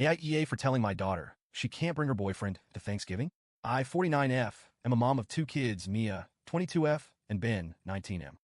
AITA for telling my daughter she can't bring her boyfriend to Thanksgiving. I, 49F, am a mom of two kids, Mia, 22F, and Ben, 19M.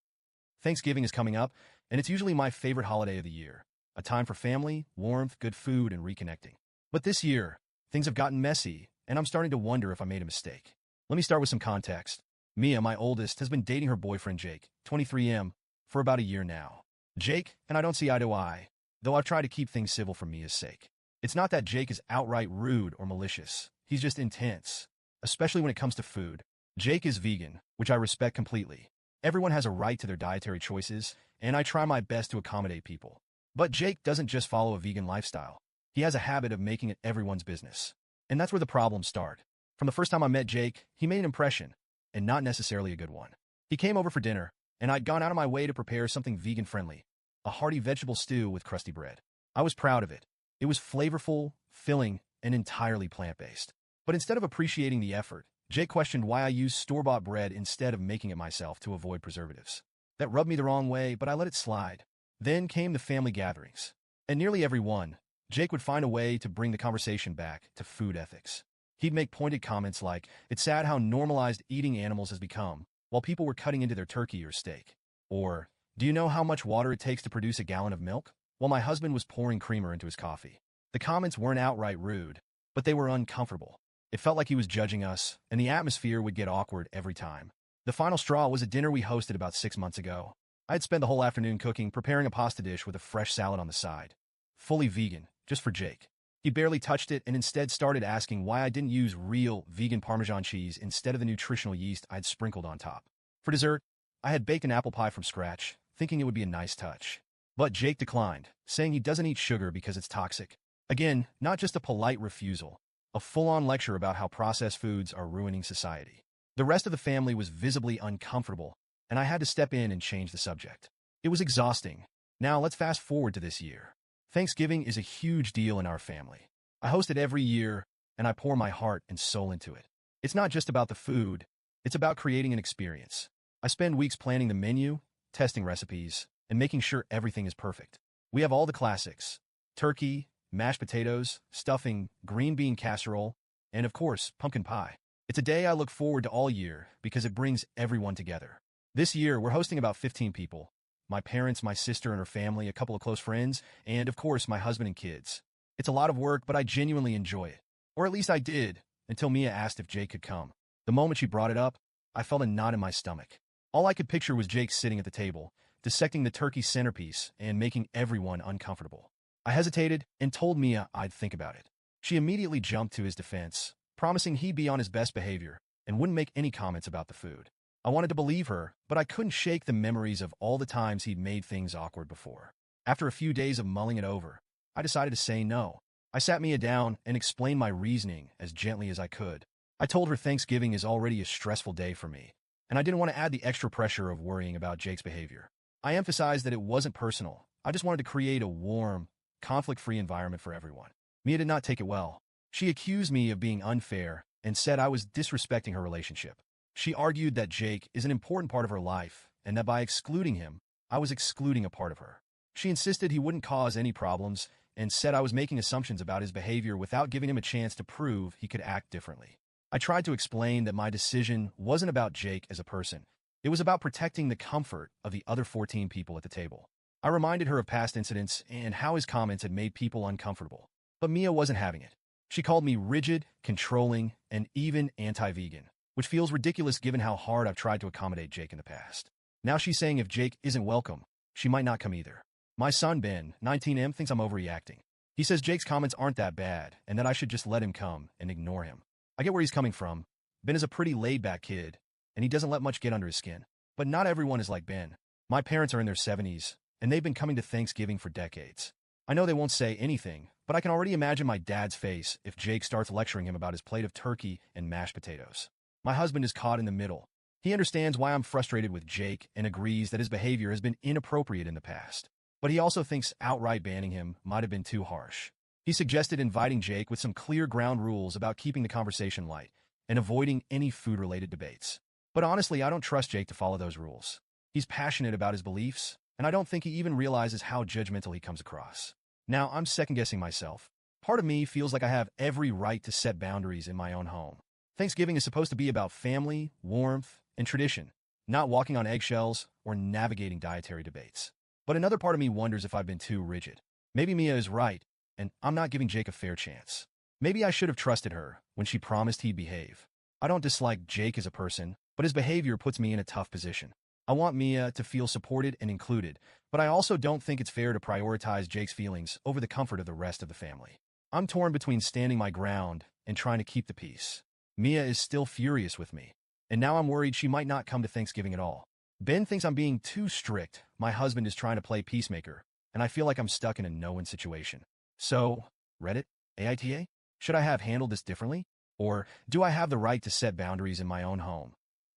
Thanksgiving is coming up, and it's usually my favorite holiday of the year, a time for family, warmth, good food, and reconnecting. But this year, things have gotten messy, and I'm starting to wonder if I made a mistake. Let me start with some context. Mia, my oldest, has been dating her boyfriend Jake, 23M, for about a year now. Jake and I don't see eye to eye, though I've tried to keep things civil for Mia's sake. It's not that Jake is outright rude or malicious. He's just intense, especially when it comes to food. Jake is vegan, which I respect completely. Everyone has a right to their dietary choices, and I try my best to accommodate people. But Jake doesn't just follow a vegan lifestyle. He has a habit of making it everyone's business. And that's where the problems start. From the first time I met Jake, he made an impression, and not necessarily a good one. He came over for dinner, and I'd gone out of my way to prepare something vegan-friendly, a hearty vegetable stew with crusty bread. I was proud of it. It was flavorful, filling, and entirely plant-based. But instead of appreciating the effort, Jake questioned why I used store-bought bread instead of making it myself to avoid preservatives. That rubbed me the wrong way, but I let it slide. Then came the family gatherings. And nearly every one, Jake would find a way to bring the conversation back to food ethics. He'd make pointed comments like, "It's sad how normalized eating animals has become, while people were cutting into their turkey or steak." Or, "Do you know how much water it takes to produce a gallon of milk?" While my husband was pouring creamer into his coffee. The comments weren't outright rude, but they were uncomfortable. It felt like he was judging us, and the atmosphere would get awkward every time. The final straw was a dinner we hosted about 6 months ago. I had spent the whole afternoon cooking, preparing a pasta dish with a fresh salad on the side. Fully vegan, just for Jake. He barely touched it and instead started asking why I didn't use real vegan Parmesan cheese instead of the nutritional yeast I'd sprinkled on top. For dessert, I had baked an apple pie from scratch, thinking it would be a nice touch. But Jake declined, saying he doesn't eat sugar because it's toxic. Again, not just a polite refusal, a full-on lecture about how processed foods are ruining society. The rest of the family was visibly uncomfortable, and I had to step in and change the subject. It was exhausting. Now let's fast forward to this year. Thanksgiving is a huge deal in our family. I host it every year, and I pour my heart and soul into it. It's not just about the food, it's about creating an experience. I spend weeks planning the menu, testing recipes, and making sure everything is perfect. We have all the classics: turkey, mashed potatoes, stuffing, green bean casserole, and of course, pumpkin pie. It's a day I look forward to all year because it brings everyone together. This year, we're hosting about 15 people. My parents, my sister and her family, a couple of close friends, and of course, my husband and kids. It's a lot of work, but I genuinely enjoy it. Or at least I did, until Mia asked if Jake could come. The moment she brought it up, I felt a knot in my stomach. All I could picture was Jake sitting at the table, dissecting the turkey centerpiece and making everyone uncomfortable. I hesitated and told Mia I'd think about it. She immediately jumped to his defense, promising he'd be on his best behavior and wouldn't make any comments about the food. I wanted to believe her, but I couldn't shake the memories of all the times he'd made things awkward before. After a few days of mulling it over, I decided to say no. I sat Mia down and explained my reasoning as gently as I could. I told her Thanksgiving is already a stressful day for me, and I didn't want to add the extra pressure of worrying about Jake's behavior. I emphasized that it wasn't personal. I just wanted to create a warm, conflict-free environment for everyone. Mia did not take it well. She accused me of being unfair and said I was disrespecting her relationship. She argued that Jake is an important part of her life and that by excluding him, I was excluding a part of her. She insisted he wouldn't cause any problems and said I was making assumptions about his behavior without giving him a chance to prove he could act differently. I tried to explain that my decision wasn't about Jake as a person. It was about protecting the comfort of the other 14 people at the table. I reminded her of past incidents and how his comments had made people uncomfortable. But Mia wasn't having it. She called me rigid, controlling, and even anti-vegan, which feels ridiculous given how hard I've tried to accommodate Jake in the past. Now she's saying if Jake isn't welcome, she might not come either. My son Ben, 19M, thinks I'm overreacting. He says Jake's comments aren't that bad and that I should just let him come and ignore him. I get where he's coming from. Ben is a pretty laid-back kid, and he doesn't let much get under his skin. But not everyone is like Ben. My parents are in their 70s, and they've been coming to Thanksgiving for decades. I know they won't say anything, but I can already imagine my dad's face if Jake starts lecturing him about his plate of turkey and mashed potatoes. My husband is caught in the middle. He understands why I'm frustrated with Jake and agrees that his behavior has been inappropriate in the past. But he also thinks outright banning him might have been too harsh. He suggested inviting Jake with some clear ground rules about keeping the conversation light and avoiding any food-related debates. But honestly, I don't trust Jake to follow those rules. He's passionate about his beliefs, and I don't think he even realizes how judgmental he comes across. Now, I'm second-guessing myself. Part of me feels like I have every right to set boundaries in my own home. Thanksgiving is supposed to be about family, warmth, and tradition, not walking on eggshells or navigating dietary debates. But another part of me wonders if I've been too rigid. Maybe Mia is right, and I'm not giving Jake a fair chance. Maybe I should have trusted her when she promised he'd behave. I don't dislike Jake as a person, but his behavior puts me in a tough position. I want Mia to feel supported and included, but I also don't think it's fair to prioritize Jake's feelings over the comfort of the rest of the family. I'm torn between standing my ground and trying to keep the peace. Mia is still furious with me, and now I'm worried she might not come to Thanksgiving at all. Ben thinks I'm being too strict. My husband is trying to play peacemaker, and I feel like I'm stuck in a no-win situation. So, Reddit, AITA, should I have handled this differently? Or do I have the right to set boundaries in my own home,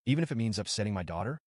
even if it means upsetting my daughter?